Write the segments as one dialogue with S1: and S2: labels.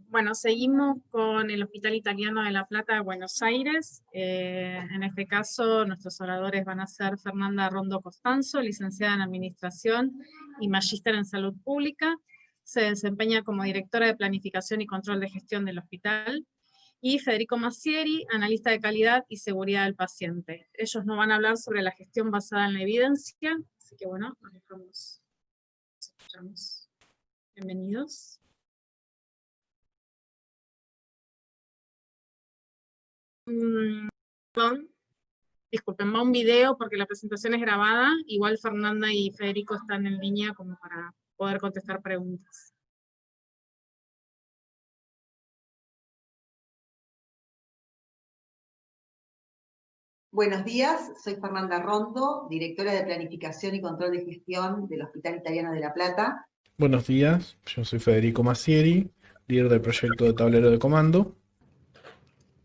S1: Bueno, seguimos con el Hospital Italiano de La Plata de Buenos Aires. En este caso, nuestros oradores van a ser Fernanda Rondo Costanzo, licenciada en Administración y magíster en Salud Pública. Se desempeña como directora de Planificación y Control de Gestión del hospital. Y Federico Masieri, analista de calidad y seguridad del paciente. Ellos nos van a hablar sobre la gestión basada en la evidencia. Así que bueno, nos dejamos, escuchamos. Bienvenidos. Perdón, disculpen, va un video porque la presentación es grabada. Igual Fernanda y Federico están en línea como para poder contestar preguntas.
S2: Buenos días, soy Fernanda Rondo, directora de Planificación y Control de Gestión del Hospital Italiano de La Plata.
S3: Buenos días, yo soy Federico Masieri, líder del proyecto de tablero de comando.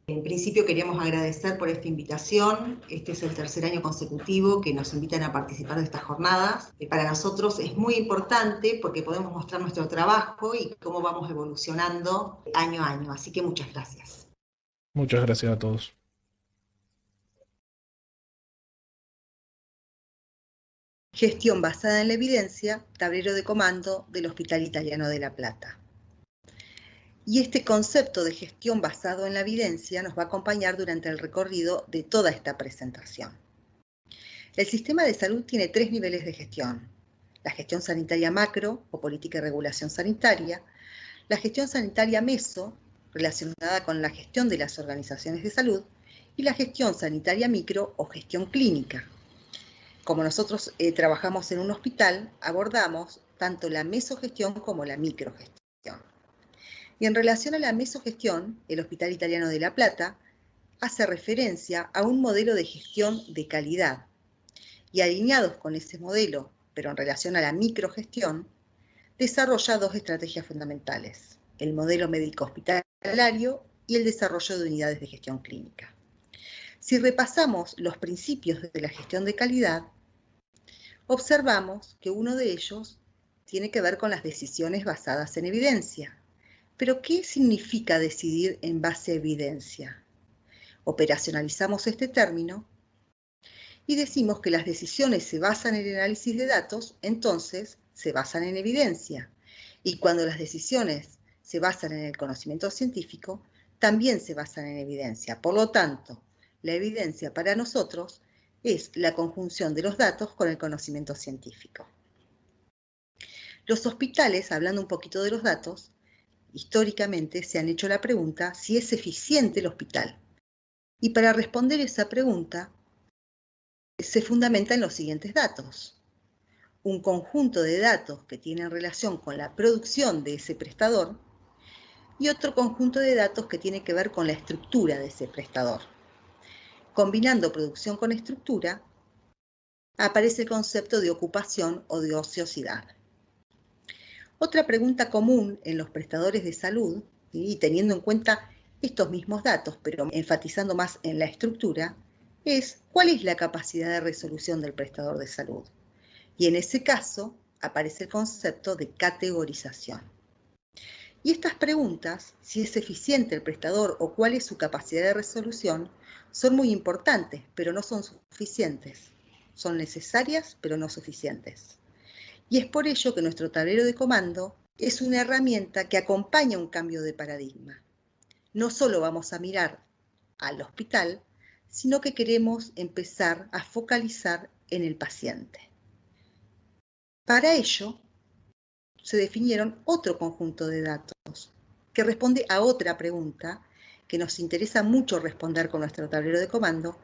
S2: En principio queríamos agradecer por esta invitación. Este es el tercer año consecutivo que nos invitan a participar de estas jornadas. Para nosotros es muy importante porque podemos mostrar nuestro trabajo y cómo vamos evolucionando año a año. Así que muchas gracias.
S3: Muchas gracias a todos.
S2: Gestión basada en la evidencia, tablero de comando del Hospital Italiano de La Plata. Y este concepto de gestión basado en la evidencia nos va a acompañar durante el recorrido de toda esta presentación. El sistema de salud tiene 3 niveles de gestión: la gestión sanitaria macro o política y regulación sanitaria, la gestión sanitaria meso, relacionada con la gestión de las organizaciones de salud, y la gestión sanitaria micro o gestión clínica. Como nosotros trabajamos en un hospital, abordamos tanto la mesogestión como la microgestión. Y en relación a la mesogestión, el Hospital Italiano de La Plata hace referencia a un modelo de gestión de calidad. Y alineados con ese modelo, pero en relación a la microgestión, desarrolla 2 estrategias fundamentales: el modelo médico hospitalario y el desarrollo de unidades de gestión clínica. Si repasamos los principios de la gestión de calidad, observamos que uno de ellos tiene que ver con las decisiones basadas en evidencia. ¿Pero qué significa decidir en base a evidencia? Operacionalizamos este término y decimos que las decisiones se basan en el análisis de datos, entonces se basan en evidencia. Y cuando las decisiones se basan en el conocimiento científico, también se basan en evidencia. Por lo tanto, la evidencia para nosotros es la conjunción de los datos con el conocimiento científico. Los hospitales, hablando un poquito de los datos, históricamente se han hecho la pregunta si es eficiente el hospital. Y para responder esa pregunta, se fundamenta en los siguientes datos: un conjunto de datos que tienen relación con la producción de ese prestador y otro conjunto de datos que tiene que ver con la estructura de ese prestador. Combinando producción con estructura, aparece el concepto de ocupación o de ociosidad. Otra pregunta común en los prestadores de salud, y teniendo en cuenta estos mismos datos, pero enfatizando más en la estructura, es ¿cuál es la capacidad de resolución del prestador de salud? Y en ese caso aparece el concepto de categorización. Y estas preguntas, si es eficiente el prestador o cuál es su capacidad de resolución, son muy importantes, pero no son suficientes. Son necesarias, pero no suficientes. Y es por ello que nuestro tablero de comando es una herramienta que acompaña un cambio de paradigma. No solo vamos a mirar al hospital, sino que queremos empezar a focalizar en el paciente. Para ello, se definieron otro conjunto de datos que responde a otra pregunta que nos interesa mucho responder con nuestro tablero de comando,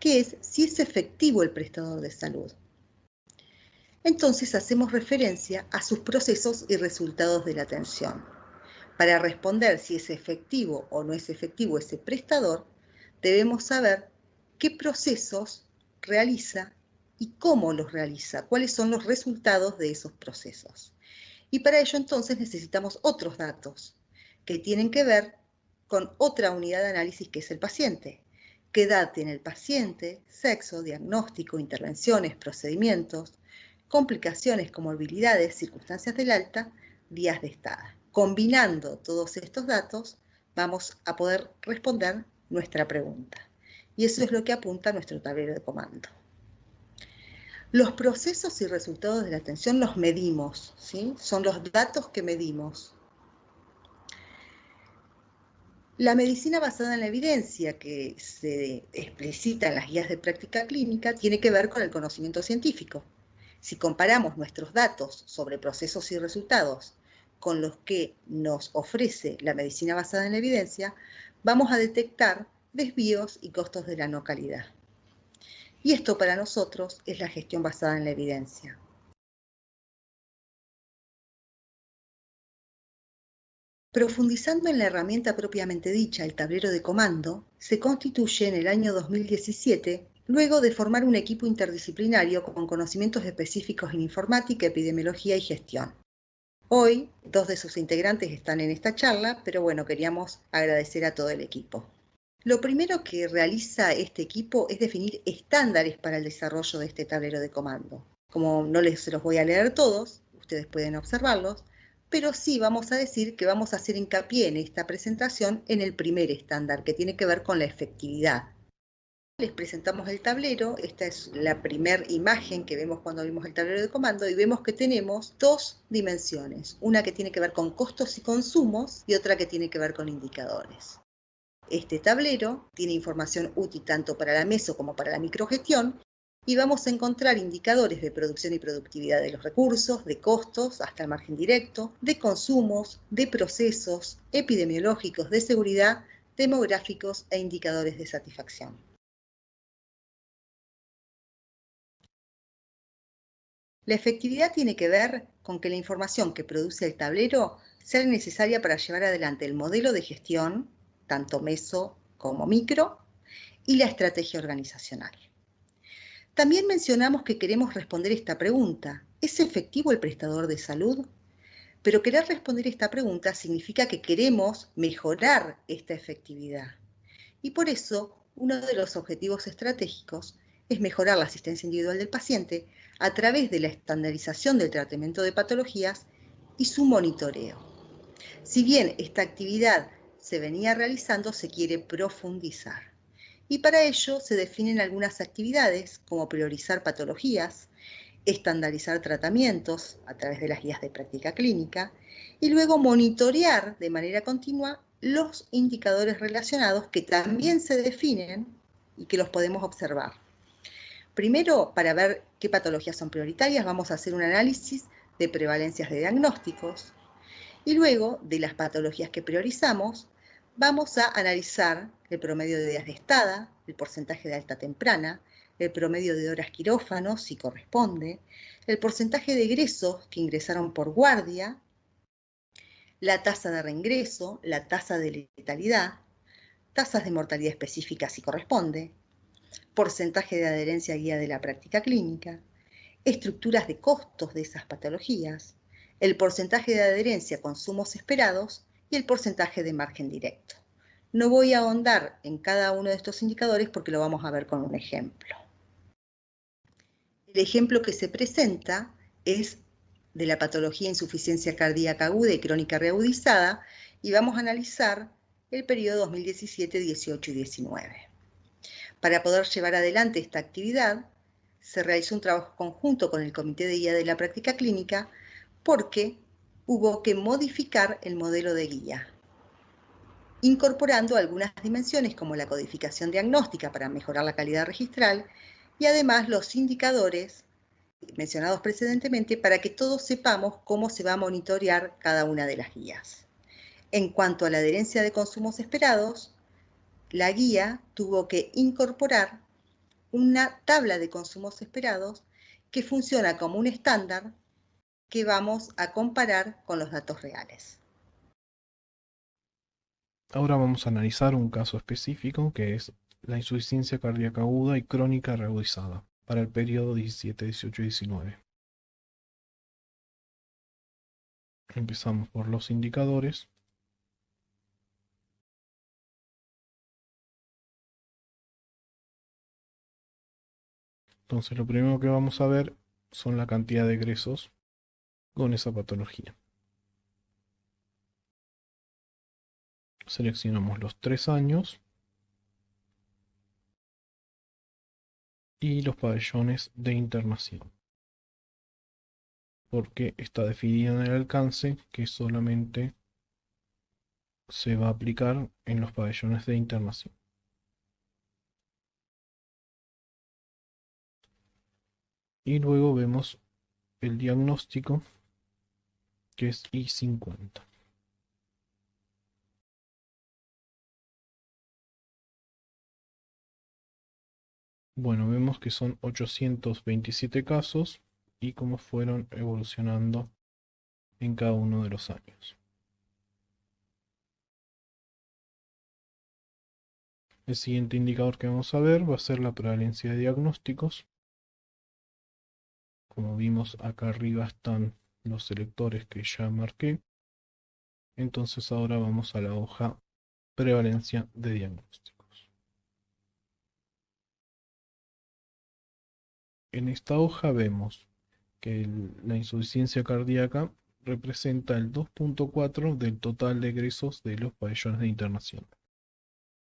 S2: que es si es efectivo el prestador de salud. Entonces hacemos referencia a sus procesos y resultados de la atención. Para responder si es efectivo o no es efectivo ese prestador, debemos saber qué procesos realiza y cómo los realiza, cuáles son los resultados de esos procesos. Y para ello entonces necesitamos otros datos que tienen que ver con otra unidad de análisis que es el paciente. ¿Qué edad tiene el paciente? Sexo, diagnóstico, intervenciones, procedimientos, complicaciones, comorbilidades, circunstancias del alta, días de estada. Combinando todos estos datos, vamos a poder responder nuestra pregunta. Y eso es lo que apunta nuestro tablero de comando. Los procesos y resultados de la atención los medimos, ¿sí? Son los datos que medimos. La medicina basada en la evidencia que se explicita en las guías de práctica clínica tiene que ver con el conocimiento científico. Si comparamos nuestros datos sobre procesos y resultados con los que nos ofrece la medicina basada en la evidencia, vamos a detectar desvíos y costos de la no calidad. Y esto para nosotros es la gestión basada en la evidencia. Profundizando en la herramienta propiamente dicha, el tablero de comando, se constituye en el año 2017, luego de formar un equipo interdisciplinario con conocimientos específicos en informática, epidemiología y gestión. Hoy, 2 de sus integrantes están en esta charla, pero bueno, queríamos agradecer a todo el equipo. Lo primero que realiza este equipo es definir estándares para el desarrollo de este tablero de comando. Como no se los voy a leer todos, ustedes pueden observarlos, pero sí vamos a decir que vamos a hacer hincapié en esta presentación en el primer estándar, que tiene que ver con la efectividad. Les presentamos el tablero, esta es la primera imagen que vemos cuando vimos el tablero de comando y vemos que tenemos dos dimensiones, una que tiene que ver con costos y consumos y otra que tiene que ver con indicadores. Este tablero tiene información útil tanto para la meso como para la microgestión y vamos a encontrar indicadores de producción y productividad de los recursos, de costos hasta el margen directo, de consumos, de procesos, epidemiológicos, de seguridad, demográficos e indicadores de satisfacción. La efectividad tiene que ver con que la información que produce el tablero sea necesaria para llevar adelante el modelo de gestión, tanto meso como micro, y la estrategia organizacional. También mencionamos que queremos responder esta pregunta: ¿es efectivo el prestador de salud? Pero querer responder esta pregunta significa que queremos mejorar esta efectividad. Y por eso, uno de los objetivos estratégicos es mejorar la asistencia individual del paciente a través de la estandarización del tratamiento de patologías y su monitoreo. Si bien esta actividad se venía realizando, se quiere profundizar. Y para ello se definen algunas actividades como priorizar patologías, estandarizar tratamientos a través de las guías de práctica clínica y luego monitorear de manera continua los indicadores relacionados que también se definen y que los podemos observar. Primero, para ver qué patologías son prioritarias, vamos a hacer un análisis de prevalencias de diagnósticos y luego de las patologías que priorizamos, vamos a analizar el promedio de días de estada, el porcentaje de alta temprana, el promedio de horas quirófano, si corresponde, el porcentaje de egresos que ingresaron por guardia, la tasa de reingreso, la tasa de letalidad, tasas de mortalidad específicas si corresponde, porcentaje de adherencia a guía de la práctica clínica, estructuras de costos de esas patologías, el porcentaje de adherencia a consumos esperados y el porcentaje de margen directo. No voy a ahondar en cada uno de estos indicadores porque lo vamos a ver con un ejemplo. El ejemplo que se presenta es de la patología insuficiencia cardíaca aguda y crónica reagudizada y vamos a analizar el periodo 2017, 18 y 19. Para poder llevar adelante esta actividad, se realizó un trabajo conjunto con el Comité de Guía de la Práctica Clínica porque hubo que modificar el modelo de guía, incorporando algunas dimensiones como la codificación diagnóstica para mejorar la calidad registral y además los indicadores mencionados precedentemente para que todos sepamos cómo se va a monitorear cada una de las guías. En cuanto a la adherencia de consumos esperados, la guía tuvo que incorporar una tabla de consumos esperados que funciona como un estándar que vamos a comparar con los datos reales.
S3: Ahora vamos a analizar un caso específico que es la insuficiencia cardíaca aguda y crónica reagudizada para el periodo 17, 18 y 19. Empezamos por los indicadores. Entonces lo primero que vamos a ver son la cantidad de egresos con esa patología. Seleccionamos los 3 años y los pabellones de internación, porque está definido en el alcance que solamente se va a aplicar en los pabellones de internación. Y luego vemos el diagnóstico, que es I50. Bueno, vemos que son 827 casos y cómo fueron evolucionando en cada uno de los años. El siguiente indicador que vamos a ver va a ser la prevalencia de diagnósticos. Como vimos, acá arriba están los selectores que ya marqué. Entonces ahora vamos a la hoja prevalencia de diagnósticos. En esta hoja vemos que la insuficiencia cardíaca representa el 2.4 del total de egresos de los pabellones de internación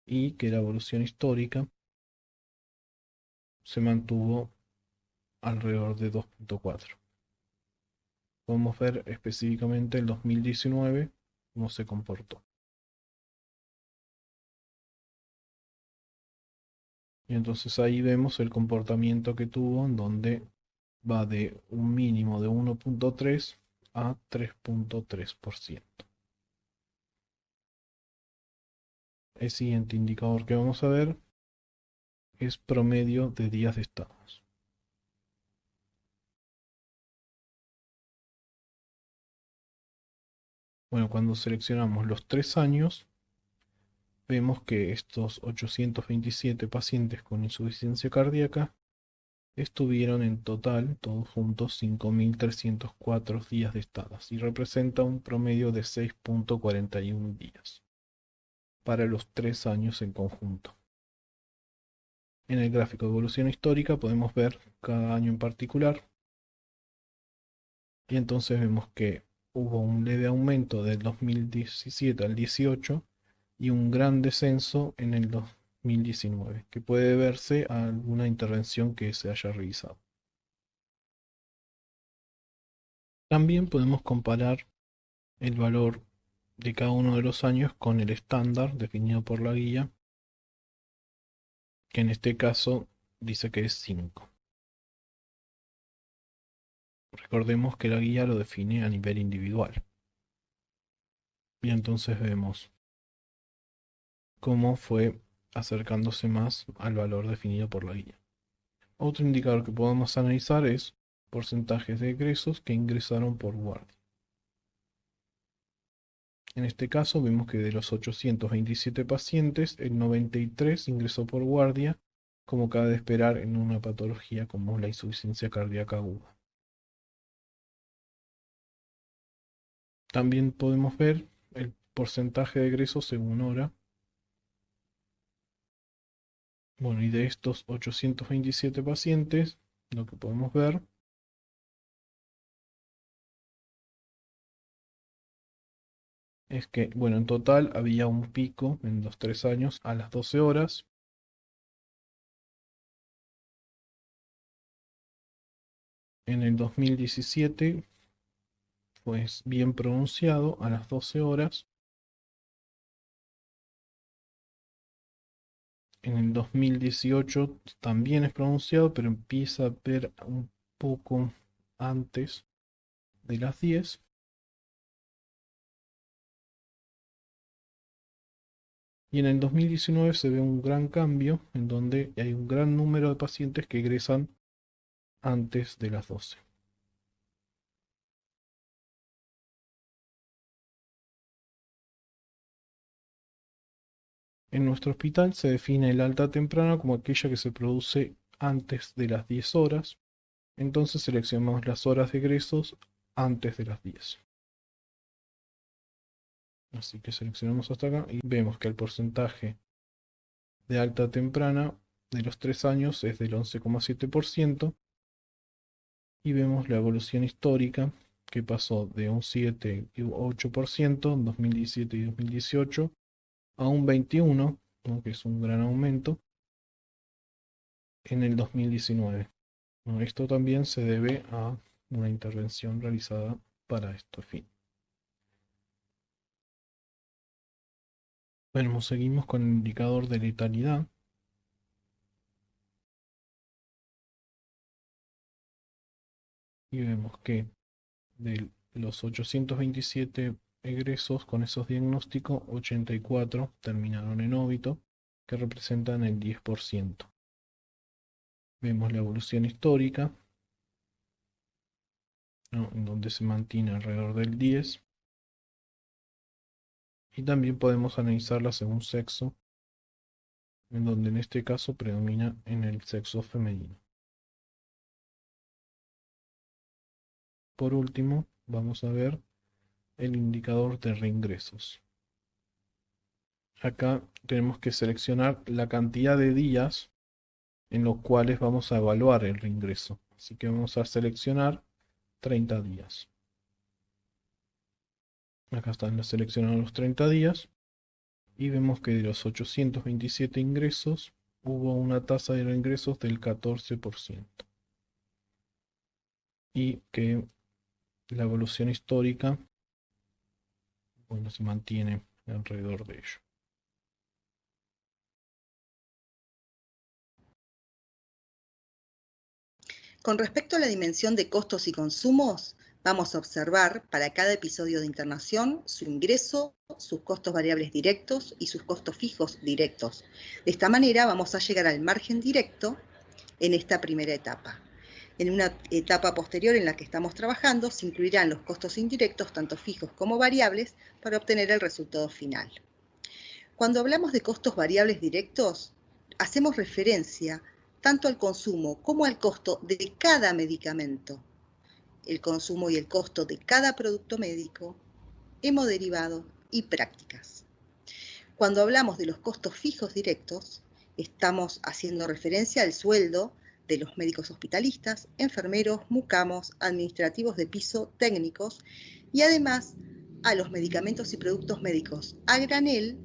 S3: y que la evolución histórica se mantuvo alrededor de 2.4. Podemos ver específicamente el 2019 cómo se comportó. Y entonces ahí vemos el comportamiento que tuvo, en donde va de un mínimo de 1.3 a 3.3%. El siguiente indicador que vamos a ver es promedio de días de estados. Bueno, cuando seleccionamos los 3 años, vemos que estos 827 pacientes con insuficiencia cardíaca estuvieron en total, todos juntos, 5.304 días de estadas y representa un promedio de 6.41 días para los 3 años en conjunto. En el gráfico de evolución histórica podemos ver cada año en particular y entonces vemos que hubo un leve aumento del 2017 al 18 y un gran descenso en el 2019, que puede deberse a alguna intervención que se haya realizado. También podemos comparar el valor de cada uno de los años con el estándar definido por la guía, que en este caso dice que es 5. Recordemos que la guía lo define a nivel individual. Y entonces vemos cómo fue acercándose más al valor definido por la guía. Otro indicador que podemos analizar es porcentajes de egresos que ingresaron por guardia. En este caso vemos que de los 827 pacientes, el 93 ingresó por guardia, como cabe de esperar en una patología como la insuficiencia cardíaca aguda. También podemos ver el porcentaje de egresos según hora. Bueno, y de estos 827 pacientes, lo que podemos ver es que, bueno, en total había un pico en los 3 años a las 12 horas. En el 2017, pues bien pronunciado, a las 12 horas. En el 2018 también es pronunciado, pero empieza a ver un poco antes de las 10. Y en el 2019 se ve un gran cambio en donde hay un gran número de pacientes que egresan antes de las 12. En nuestro hospital se define el alta temprana como aquella que se produce antes de las 10 horas. Entonces seleccionamos las horas de egresos antes de las 10. Así que seleccionamos hasta acá y vemos que el porcentaje de alta temprana de los 3 años es del 11,7% y vemos la evolución histórica que pasó de un 7 y 8% en 2017 y 2018 a un 21, ¿no? Que es un gran aumento, en el 2019. ¿No? Esto también se debe a una intervención realizada para este fin. Bueno, seguimos con el indicador de letalidad. Y vemos que de los 827 egresos con esos diagnósticos, 84 terminaron en óbito, que representan el 10%. Vemos la evolución histórica, ¿no? En donde se mantiene alrededor del 10. Y también podemos analizarla según sexo, en donde en este caso predomina en el sexo femenino. Por último, vamos a ver el indicador de reingresos. Acá tenemos que seleccionar la cantidad de días en los cuales vamos a evaluar el reingreso. Así que vamos a seleccionar 30 días. Acá están seleccionados los 30 días y vemos que de los 827 ingresos hubo una tasa de reingresos del 14% y que la evolución histórica, bueno, se mantiene alrededor de ello.
S2: Con respecto a la dimensión de costos y consumos, vamos a observar para cada episodio de internación su ingreso, sus costos variables directos y sus costos fijos directos. De esta manera vamos a llegar al margen directo en esta primera etapa. En una etapa posterior en la que estamos trabajando se incluirán los costos indirectos, tanto fijos como variables, para obtener el resultado final. Cuando hablamos de costos variables directos, hacemos referencia tanto al consumo como al costo de cada medicamento, el consumo y el costo de cada producto médico, hemoderivado y prácticas. Cuando hablamos de los costos fijos directos, estamos haciendo referencia al sueldo de los médicos hospitalistas, enfermeros, mucamos, administrativos de piso, técnicos y además a los medicamentos y productos médicos a granel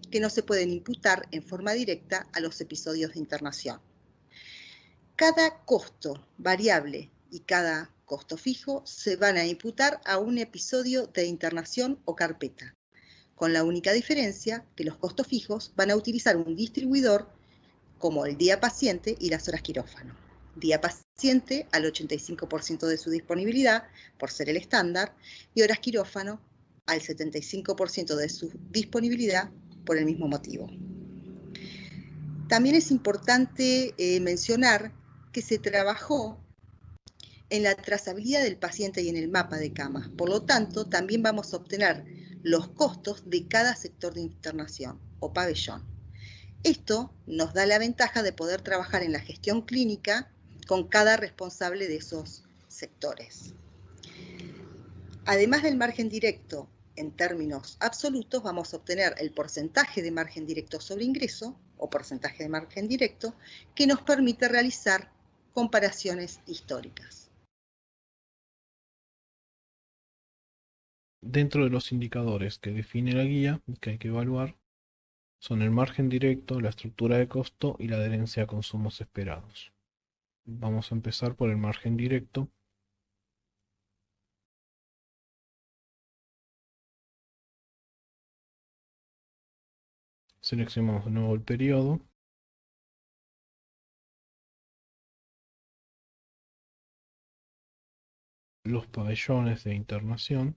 S2: que no se pueden imputar en forma directa a los episodios de internación. Cada costo variable y cada costo fijo se van a imputar a un episodio de internación o carpeta, con la única diferencia que los costos fijos van a utilizar un distribuidor como el día paciente y las horas quirófano. Día paciente al 85% de su disponibilidad, por ser el estándar, y horas quirófano al 75% de su disponibilidad, por el mismo motivo. También es importante mencionar que se trabajó en la trazabilidad del paciente y en el mapa de camas. Por lo tanto, también vamos a obtener los costos de cada sector de internación o pabellón. Esto nos da la ventaja de poder trabajar en la gestión clínica con cada responsable de esos sectores. Además del margen directo, en términos absolutos, vamos a obtener el porcentaje de margen directo sobre ingreso o porcentaje de margen directo que nos permite realizar comparaciones históricas.
S3: Dentro de los indicadores que define la guía que hay que evaluar son el margen directo, la estructura de costo y la adherencia a consumos esperados. Vamos a empezar por el margen directo. Seleccionamos de nuevo el periodo. Los pabellones de internación.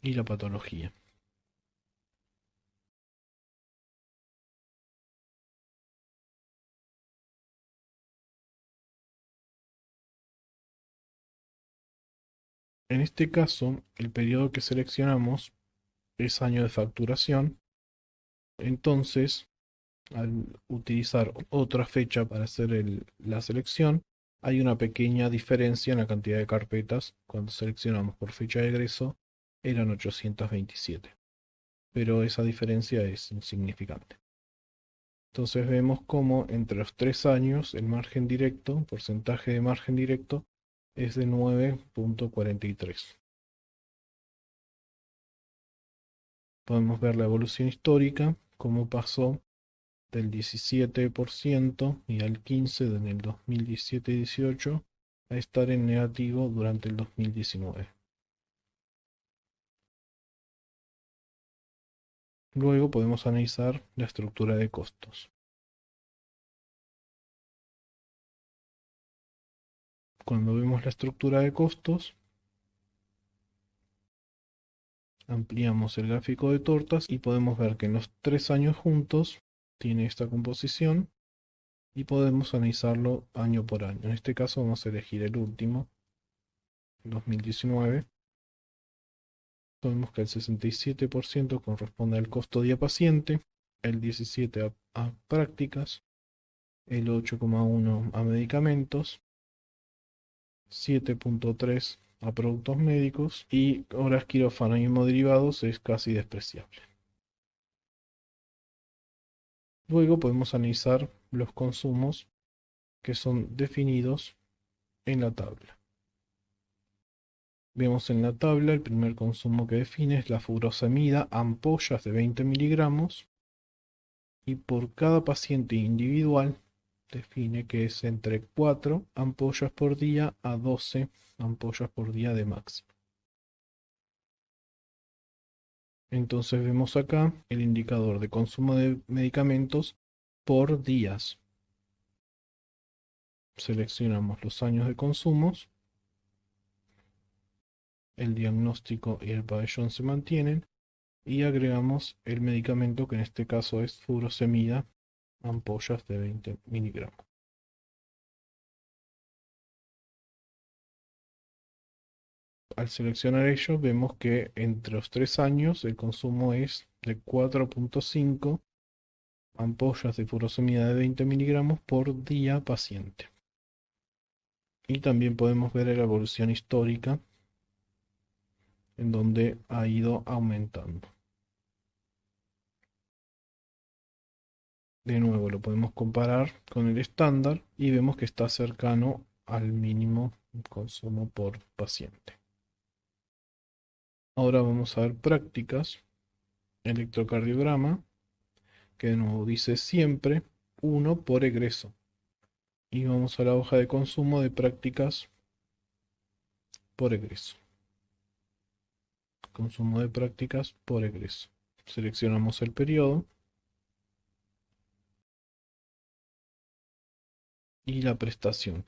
S3: Y la patología. En este caso, el periodo que seleccionamos es año de facturación. Entonces, al utilizar otra fecha para hacer la selección, hay una pequeña diferencia en la cantidad de carpetas. Cuando seleccionamos por fecha de egreso, eran 827. Pero esa diferencia es insignificante. Entonces vemos cómo entre los 3 años el margen directo, porcentaje de margen directo, es de 9,43. Podemos ver la evolución histórica, cómo pasó del 17% y al 15% en el 2017 y 18 a estar en negativo durante el 2019. Luego podemos analizar la estructura de costos. Cuando vemos la estructura de costos, ampliamos el gráfico de tortas y podemos ver que en los 3 años juntos tiene esta composición y podemos analizarlo año por año. En este caso vamos a elegir el último, 2019. Vemos que el 67% corresponde al costo día paciente, el 17% a prácticas, el 8,1% a medicamentos, 7,3% a productos médicos y horas quirófano y hemoderivados es casi despreciable. Luego podemos analizar los consumos que son definidos en la tabla. Vemos en la tabla el primer consumo que define es la furosemida, ampollas de 20 miligramos, y por cada paciente individual define que es entre 4 ampollas por día a 12 ampollas por día de máximo. Entonces vemos acá el indicador de consumo de medicamentos por días. Seleccionamos los años de consumos, el diagnóstico y el pabellón se mantienen y agregamos el medicamento que en este caso es furosemida, ampollas de 20 miligramos. Al seleccionar ello vemos que entre los 3 años el consumo es de 4,5 ampollas de furosemida de 20 miligramos por día paciente. Y también podemos ver la evolución histórica en donde ha ido aumentando. De nuevo lo podemos comparar con el estándar y vemos que está cercano al mínimo consumo por paciente. Ahora vamos a ver prácticas, electrocardiograma, que de nuevo dice siempre 1 por egreso. Y vamos a la hoja de consumo de prácticas por egreso. Consumo de prácticas por egreso. Seleccionamos el periodo y la prestación.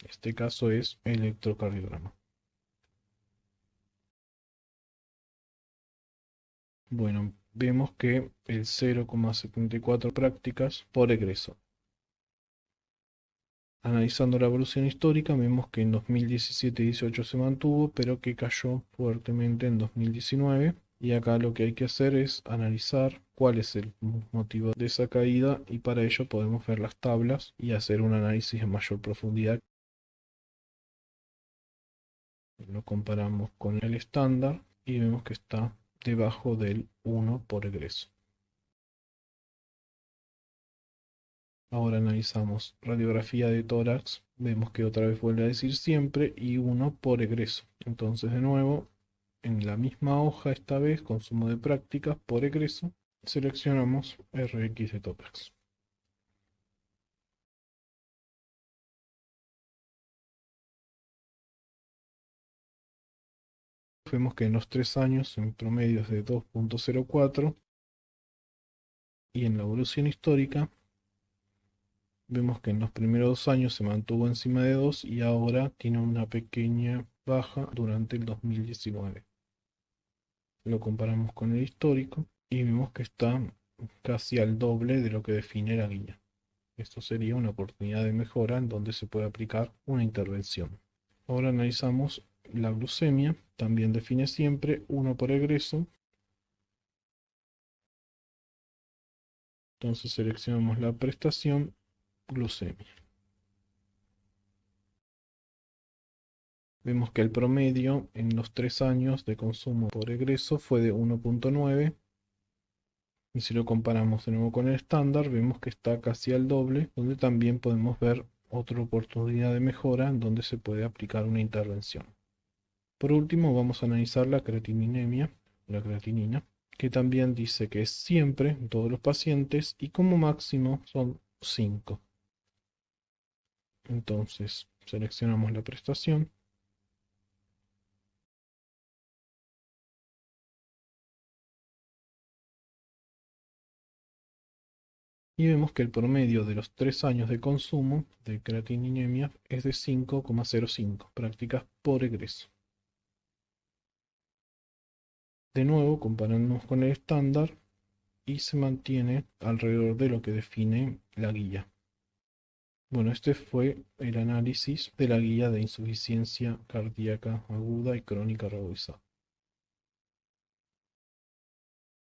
S3: En este caso es electrocardiograma. Bueno, vemos que el 0,74 prácticas por egreso. Analizando la evolución histórica, vemos que en 2017 y 2018 se mantuvo, pero que cayó fuertemente en 2019. Y acá lo que hay que hacer es analizar cuál es el motivo de esa caída y para ello podemos ver las tablas y hacer un análisis en mayor profundidad. Lo comparamos con el estándar y vemos que está debajo del 1 por egreso. Ahora analizamos radiografía de tórax, vemos que otra vez vuelve a decir siempre y 1 por egreso. Entonces de nuevo, en la misma hoja esta vez, consumo de prácticas por egreso, seleccionamos RX de tórax. Vemos que en los 3 años en promedio es de 2,04 y en la evolución histórica vemos que en los primeros 2 años se mantuvo encima de 2 y ahora tiene una pequeña baja durante el 2019. Lo comparamos con el histórico y vemos que está casi al doble de lo que define la guía. Esto sería una oportunidad de mejora en donde se puede aplicar una intervención. Ahora analizamos la glucemia, también define siempre 1 por egreso. Entonces seleccionamos la prestación glucemia. Vemos que el promedio en los 3 años de consumo por egreso fue de 1,9 Y si lo comparamos de nuevo con el estándar, vemos que está casi al doble, donde también podemos ver otra oportunidad de mejora en donde se puede aplicar una intervención. Por último, vamos a analizar la creatininemia, la creatinina, que también dice que es siempre en todos los pacientes y como máximo son 5. Entonces, seleccionamos la prestación. Y vemos que el promedio de los 3 años de consumo de creatininemia es de 5,05 prácticas por egreso. De nuevo, comparamos con el estándar y se mantiene alrededor de lo que define la guía. Bueno, este fue el análisis de la guía de insuficiencia cardíaca aguda y crónica reboizada.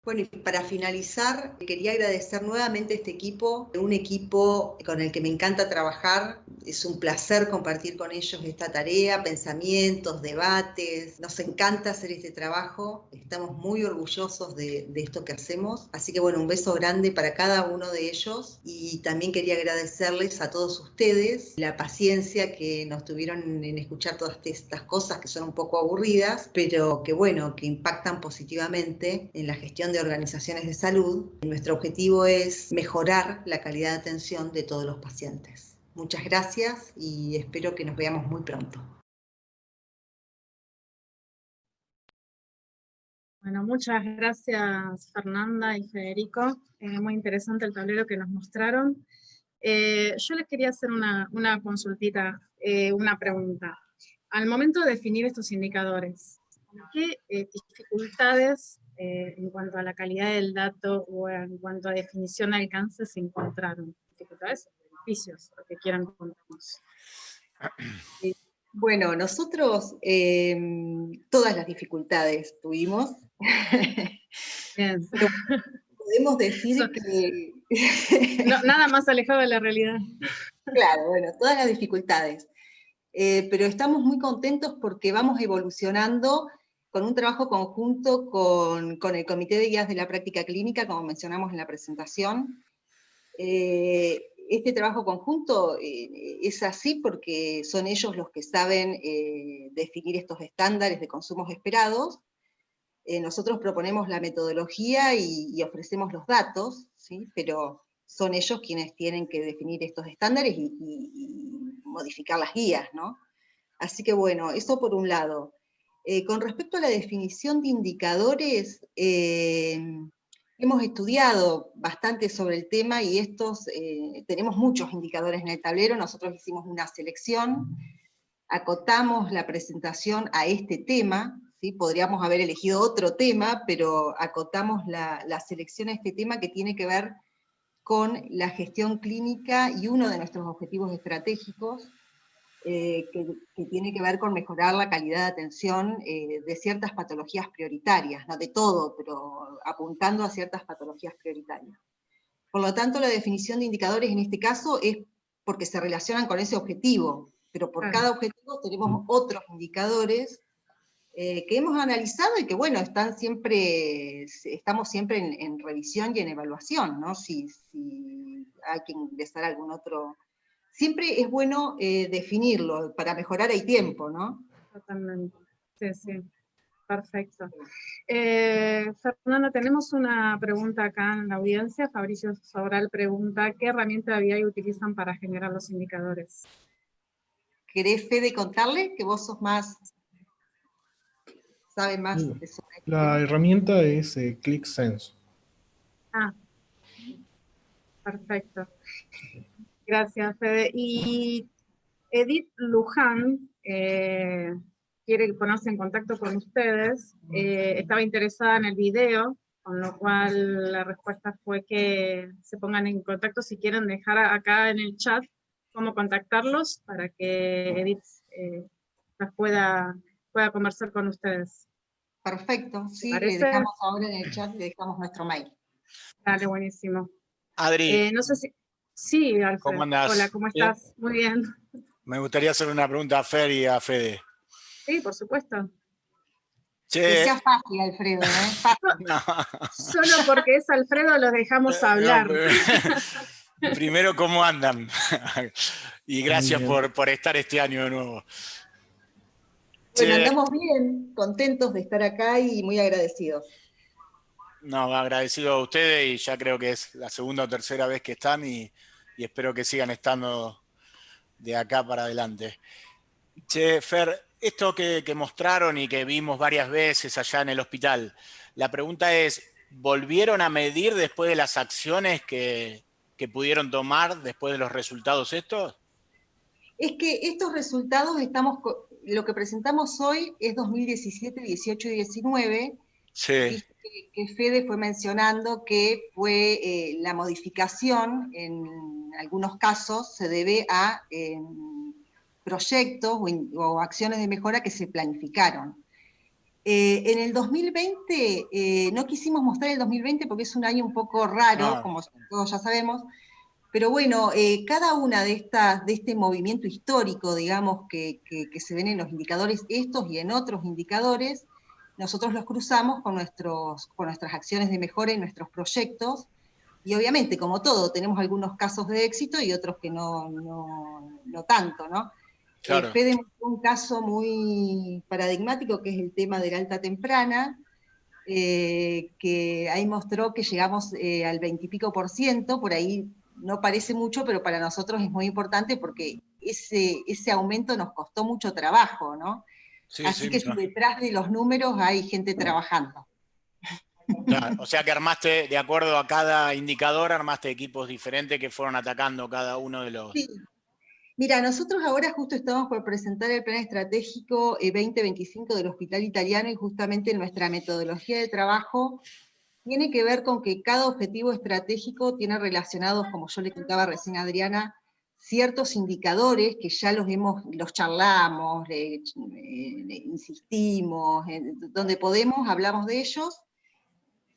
S2: Bueno, y para finalizar, quería agradecer nuevamente a este equipo, un equipo con el que me encanta trabajar. Es un placer compartir con ellos esta tarea, pensamientos, debates. Nos encanta hacer este trabajo. Estamos muy orgullosos de esto que hacemos. Así que bueno, un beso grande para cada uno de ellos. Y también quería agradecerles a todos ustedes la paciencia que nos tuvieron en escuchar todas estas cosas que son un poco aburridas, pero que bueno, que impactan positivamente en la gestión de organizaciones de salud. Nuestro objetivo es mejorar la calidad de atención de todos los pacientes. Muchas gracias y espero que nos veamos muy pronto.
S1: Bueno, muchas gracias Fernanda y Federico. Muy interesante el tablero que nos mostraron. Yo les quería hacer una consultita, una pregunta. Al momento de definir estos indicadores, ¿qué dificultades en cuanto a la calidad del dato o en cuanto a definición de alcance se encontraron? ¿Dificultades o beneficios? Lo que quieran contarnos.
S2: Bueno, nosotros todas las dificultades tuvimos.
S1: Bien.
S2: Pero podemos decir que...
S1: No, nada más alejado de la realidad.
S2: Claro, bueno, todas las dificultades. Pero estamos muy contentos porque vamos evolucionando con un trabajo conjunto con el Comité de Guías de la Práctica Clínica, como mencionamos en la presentación. Este trabajo conjunto es así porque son ellos los que saben definir estos estándares de consumos esperados. Nosotros proponemos la metodología y ofrecemos los datos, ¿sí? Pero son ellos quienes tienen que definir estos estándares y modificar las guías, ¿no? Así que bueno, eso por un lado. Con respecto a la definición de indicadores, hemos estudiado bastante sobre el tema y tenemos muchos indicadores en el tablero. Nosotros hicimos una selección, acotamos la presentación a este tema, ¿sí? Podríamos haber elegido otro tema, pero acotamos la selección a este tema que tiene que ver con la gestión clínica y uno de nuestros objetivos estratégicos, que tiene que ver con mejorar la calidad de atención de ciertas patologías prioritarias, no de todo, pero apuntando a ciertas patologías prioritarias. Por lo tanto, la definición de indicadores en este caso es porque se relacionan con ese objetivo, pero por cada objetivo tenemos otros indicadores que hemos analizado y que, bueno, estamos siempre en revisión y en evaluación, ¿no? Si hay que ingresar algún otro. Siempre es bueno definirlo, para mejorar hay tiempo, ¿no?
S1: Totalmente, sí, sí, perfecto. Fernanda, tenemos una pregunta acá en la audiencia. Fabricio Sobral pregunta, ¿qué herramienta de BI utilizan para generar los indicadores?
S2: ¿Querés, Fede, contarle que vos sos más... ¿Sabe más de eso?
S3: La herramienta es ClickSense.
S1: Ah, perfecto. Gracias, Fede. Y Edith Luján quiere ponerse en contacto con ustedes. Estaba interesada en el video, con lo cual la respuesta fue que se pongan en contacto si quieren dejar acá en el chat cómo contactarlos para que Edith las pueda conversar con ustedes.
S2: Perfecto, sí,
S1: ¿Parece?
S2: le dejamos ahora en el chat, le dejamos nuestro mail.
S1: Dale, buenísimo.
S4: Adri.
S1: No sé si... Sí, Alfred.
S4: ¿Cómo andás?
S1: Hola, ¿cómo estás? ¿Bien? Muy bien.
S4: Me gustaría hacer una pregunta a Fer y a Fede.
S1: Sí, por supuesto.
S2: Que
S4: Che,
S2: sea fácil, Alfredo, ¿eh? Fácil.
S4: no.
S1: Solo porque es Alfredo los dejamos hablar.
S4: Primero, ¿cómo andan? Y
S3: Muy
S4: gracias
S3: bien.
S4: por estar este año de nuevo.
S2: Bueno,
S4: Che,
S2: andamos bien, contentos de estar acá y muy agradecidos.
S4: no, agradecido a ustedes y ya creo que es la segunda o tercera vez que están y espero que sigan estando de acá para adelante. Che, Fer, esto que mostraron y que vimos varias veces allá en el hospital, la pregunta es, ¿volvieron a medir después de las acciones que pudieron tomar después de los resultados estos?
S2: Es que estos resultados lo que presentamos hoy es 2017, 18 y 19.
S4: Sí,
S2: Viste que Fede fue mencionando que fue la modificación en algunos casos se debe a proyectos o acciones de mejora que se planificaron. En el 2020, no quisimos mostrar el 2020 porque es un año un poco raro,
S4: no,
S2: como todos ya sabemos, pero bueno, cada una de este movimiento histórico, digamos, que se ven en los indicadores estos y en otros indicadores, nosotros los cruzamos con nuestras acciones de mejora y nuestros proyectos, y obviamente, como todo, tenemos algunos casos de éxito y otros que no tanto, ¿no?
S4: claro.
S2: Fede mostró un caso muy paradigmático, que es el tema de la alta temprana, que ahí mostró que llegamos al 20 y pico %, por ahí no parece mucho, pero para nosotros es muy importante porque ese aumento nos costó mucho trabajo, ¿no?
S4: Sí,
S2: Así
S4: sí,
S2: que
S4: mira.
S2: detrás de los números hay gente trabajando.
S4: Claro, o sea que armaste, de acuerdo a cada indicador, armaste equipos diferentes que fueron atacando cada uno de los...
S2: Sí. Mira, nosotros ahora justo estamos por presentar el plan estratégico 2025 del Hospital Italiano, y justamente nuestra metodología de trabajo tiene que ver con que cada objetivo estratégico tiene relacionados, como yo le contaba recién a Adriana, ciertos indicadores que ya los charlamos, le insistimos, donde podemos hablamos de ellos,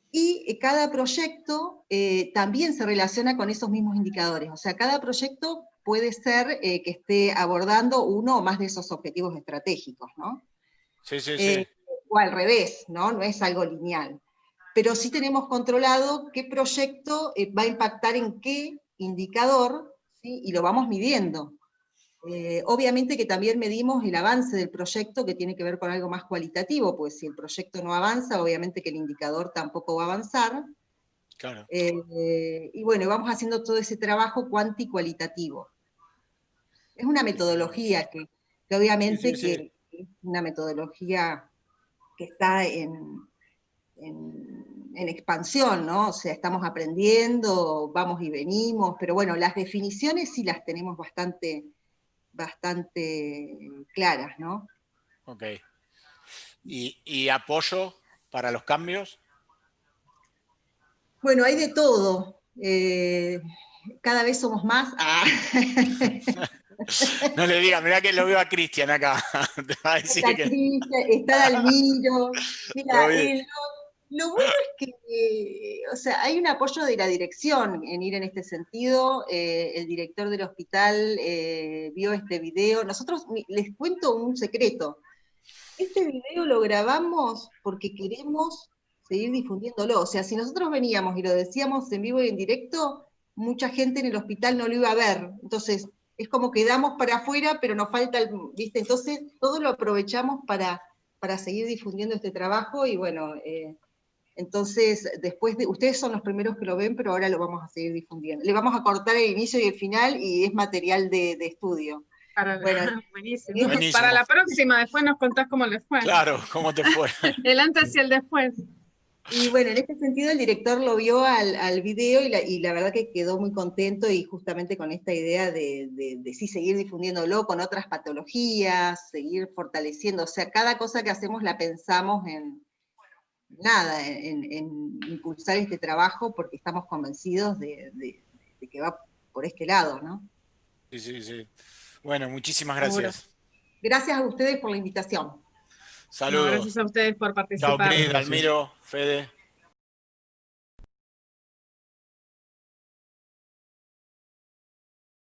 S2: y cada proyecto también se relaciona con esos mismos indicadores. O sea, cada proyecto puede ser que esté abordando uno o más de esos objetivos estratégicos, ¿no?
S4: Sí, sí, sí.
S2: O al revés, ¿no? No es algo lineal. Pero sí tenemos controlado qué proyecto va a impactar en qué indicador, ¿sí? Y lo vamos midiendo. Obviamente que también medimos el avance del proyecto, que tiene que ver con algo más cualitativo, pues si el proyecto no avanza, obviamente que el indicador tampoco va a avanzar.
S4: Claro.
S2: Y bueno, vamos haciendo todo ese trabajo cuantitaativo. Es una metodología que obviamente
S4: Sí, sí, sí.
S2: que es una metodología que está en expansión, ¿no? O sea, estamos aprendiendo, vamos y venimos, pero bueno, las definiciones sí las tenemos bastante claras, ¿no?
S4: Ok. ¿Y apoyo para los cambios?
S2: Bueno, hay de todo. Cada vez somos más. Ah.
S4: No le digas, mirá que lo veo a Cristian acá. Te va a decir
S2: Está
S4: que...
S2: Cristian, está Dalmiro.
S4: Lo
S2: Mira,
S4: vi.
S2: lo bueno es que, o sea, hay un apoyo de la dirección en ir en este sentido. El director del hospital vio este video. Nosotros, les cuento un secreto. Este video lo grabamos porque queremos seguir difundiéndolo. O sea, si nosotros veníamos y lo decíamos en vivo y en directo, mucha gente en el hospital no lo iba a ver. Entonces, es como que damos para afuera, pero nos falta ¿viste? Entonces, todo lo aprovechamos para seguir difundiendo este trabajo, y bueno, entonces, ustedes son los primeros que lo ven, pero ahora lo vamos a seguir difundiendo. Le vamos a cortar el inicio y el final, y es material de estudio. Bueno,
S1: Buenísimo. Para
S4: Buenísimo.
S1: la próxima, después nos contás cómo les fue.
S4: Claro, ¿cómo te fue?
S1: El antes y el después.
S2: y bueno, en este sentido el director lo vio al video, y la verdad que quedó muy contento, y justamente con esta idea de sí seguir difundiéndolo con otras patologías, seguir fortaleciendo. O sea, cada cosa que hacemos la pensamos en impulsar este trabajo, porque estamos convencidos de que va por este lado, ¿no?
S4: Sí, sí, sí. Bueno, muchísimas
S1: Seguro.
S4: gracias.
S2: Gracias a ustedes por la invitación.
S1: No,
S4: Saludos.
S1: gracias a ustedes por
S4: Chao,
S1: participar.
S4: Cris,
S3: Gracias.
S4: Dalmiro, Fede.